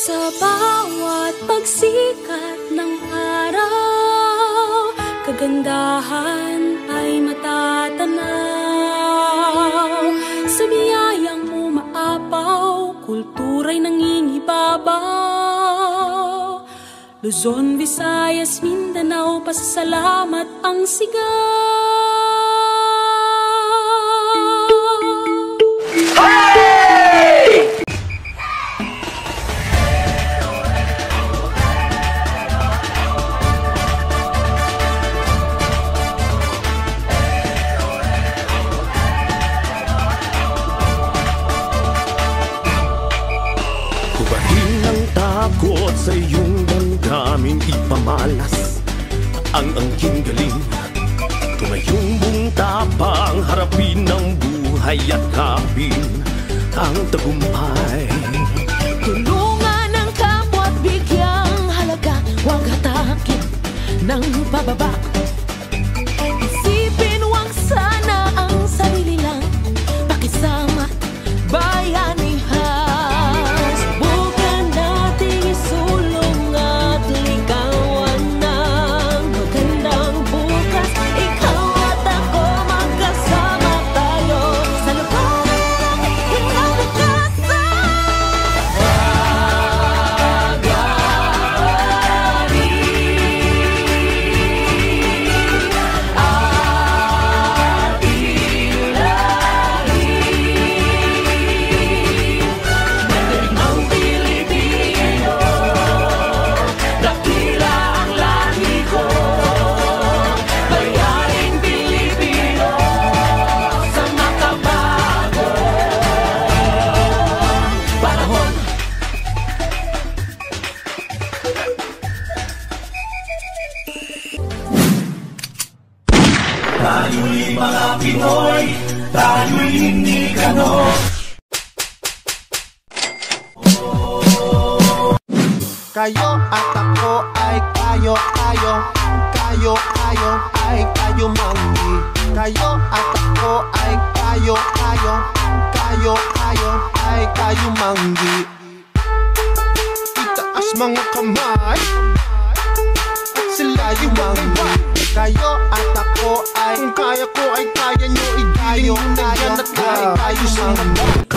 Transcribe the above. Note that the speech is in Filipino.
Sa bawat pagsikat ng araw, kagandahan ay matatanaw. Sa biyayang mo maapaw, kultura'y nangingibabaw. Luzon, Visayas, Mindanao, pasasalamat ang sigaw. Takot sa iyong damdamin, ipamalas ang angking galing. Tumayong buong tapang, harapin ang buhay at kapin ang tagumpay. Tulungan ang kapwa at bigyang halaga, huwag hatakin ng pababa. Isipin huwag sana ang sarili lang, pakisama bayanihan. Tayo'y mga Pinoy, tayo'y hindi gano. Kayo at ako ay kayo ay kayo manggi. Kayo at ako ay kayo ay kayo manggi. Itaas mga kamay at sila yung manggi. Kayo at ako ay kung kaya ko ay kaya nyo, igiling nyo na yan at kayo manggi.